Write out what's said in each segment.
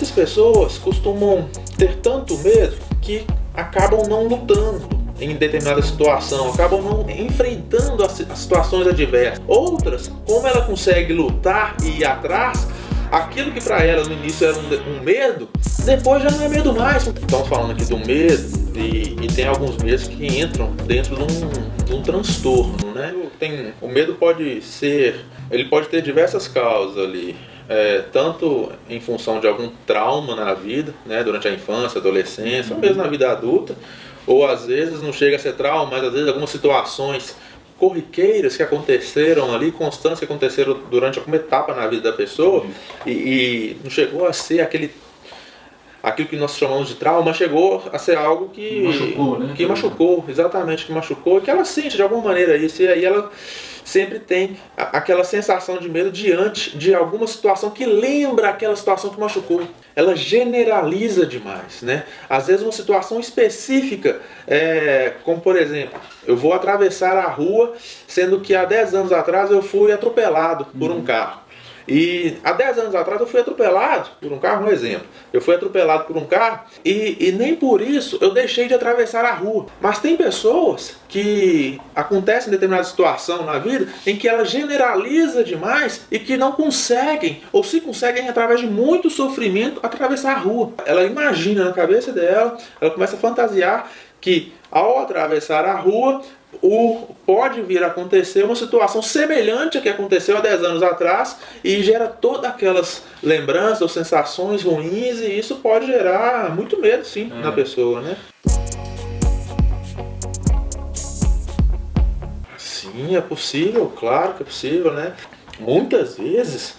Muitas pessoas costumam ter tanto medo que acabam não lutando em determinada situação, acabam não enfrentando as situações adversas. Outras, como ela consegue lutar e ir atrás, aquilo que para ela no início era um medo, depois já não é medo mais. Estamos falando aqui do medo e tem alguns medos que entram dentro de um transtorno, né? O medo ele pode ter diversas causas ali. Tanto em função de algum trauma na vida, né, durante a infância, adolescência, ou mesmo na vida adulta, ou às vezes não chega a ser trauma, mas às vezes algumas situações corriqueiras que aconteceram ali, constantes que aconteceram durante alguma etapa na vida da pessoa, e não chegou a ser aquilo que nós chamamos de trauma, mas chegou a ser algo que machucou, né? Que machucou, exatamente, que machucou, e que ela sente de alguma maneira isso, e aí ela sempre tem aquela sensação de medo diante de alguma situação que lembra aquela situação que machucou. Ela generaliza demais, né? Às vezes uma situação específica, como por exemplo, eu vou atravessar a rua, sendo que há 10 anos atrás eu fui atropelado por um carro. E há 10 anos atrás eu fui atropelado por um carro, um exemplo. Eu fui atropelado por um carro e nem por isso eu deixei de atravessar a rua. Mas tem pessoas que acontecem determinada situação na vida em que ela generaliza demais e que não conseguem, ou se conseguem através de muito sofrimento, atravessar a rua. Ela imagina na cabeça dela, ela começa a fantasiar que ao atravessar a rua, pode vir a acontecer uma situação semelhante a que aconteceu há 10 anos atrás e gera todas aquelas lembranças ou sensações ruins, e isso pode gerar muito medo, sim, na pessoa, né? Sim, é possível, claro que é possível, né? Muitas vezes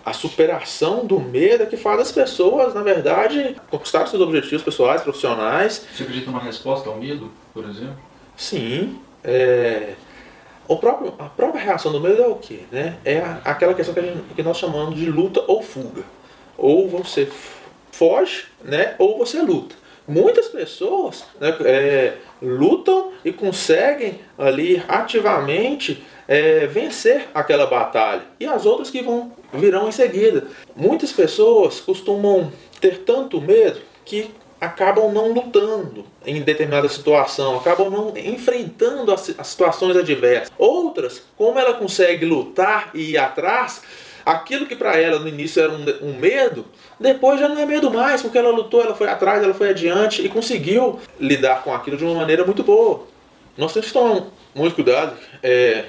a superação do medo é que faz as pessoas, na verdade, conquistar seus objetivos pessoais, profissionais. Você acredita numa resposta ao medo, por exemplo? Sim. A própria reação do medo é o quê? Né? É aquela questão que nós chamamos de luta ou fuga. Ou você foge, né? Ou você luta. Muitas pessoas, né, lutam e conseguem ali ativamente vencer aquela batalha. E as outras que virão em seguida. Muitas pessoas costumam ter tanto medo que acabam não lutando em determinada situação, acabam não enfrentando as situações adversas. Outras, como ela consegue lutar e ir atrás, aquilo que para ela no início era um medo, depois já não é medo mais, porque ela lutou, ela foi atrás, ela foi adiante e conseguiu lidar com aquilo de uma maneira muito boa. Nós temos que tomar muito cuidado.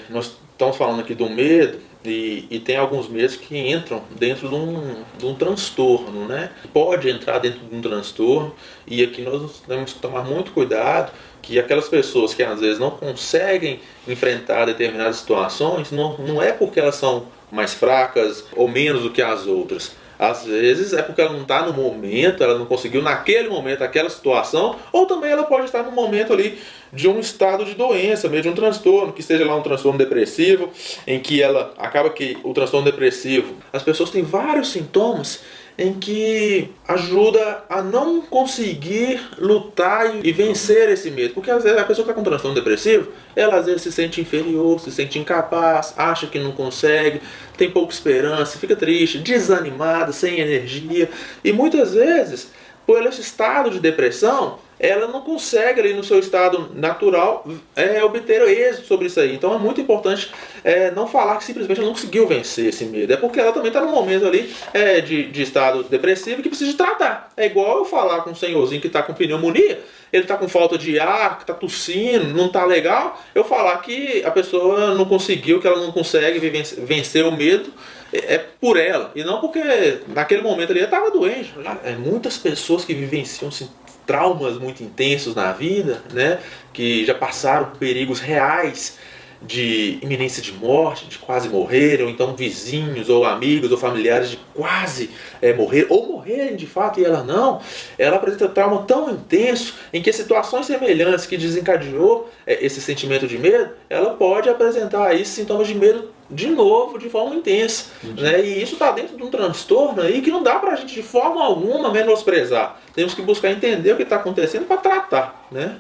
Nós estamos falando aqui do medo, e tem alguns medos que entram dentro de um transtorno, né? Pode entrar dentro de um transtorno, e aqui nós temos que tomar muito cuidado, que aquelas pessoas que às vezes não conseguem enfrentar determinadas situações, não é porque elas são mais fracas ou menos do que as outras. Às vezes é porque ela não está no momento, ela não conseguiu naquele momento aquela situação, ou também ela pode estar no momento ali de um estado de doença, mesmo de um transtorno, que seja lá um transtorno depressivo, em que ela acaba que o transtorno depressivo, as pessoas têm vários sintomas em que ajuda a não conseguir lutar e vencer esse medo. Porque às vezes a pessoa que está com transtorno depressivo, ela às vezes se sente inferior, se sente incapaz, acha que não consegue, tem pouca esperança, fica triste, desanimada, sem energia. E muitas vezes, por esse estado de depressão, ela não consegue ali no seu estado natural obter êxito sobre isso aí. Então é muito importante não falar que simplesmente ela não conseguiu vencer esse medo. É porque ela também está num momento ali de estado depressivo que precisa de tratar. É igual eu falar com um senhorzinho que está com pneumonia, ele está com falta de ar, que está tossindo, não está legal, eu falar que a pessoa não conseguiu, que ela não consegue vencer o medo, por ela, e não porque naquele momento ali ela estava doente. Muitas pessoas que vivenciam traumas muito intensos na vida, né, que já passaram perigos reais de iminência de morte, de quase morrer, ou então vizinhos, ou amigos, ou familiares de quase morrer, ou morrerem de fato e ela apresenta trauma tão intenso em que situações semelhantes que desencadeou esse sentimento de medo, ela pode apresentar aí sintomas de medo de novo, de forma intensa, né? E isso está dentro de um transtorno aí que não dá para a gente de forma alguma menosprezar. Temos que buscar entender o que está acontecendo para tratar, né?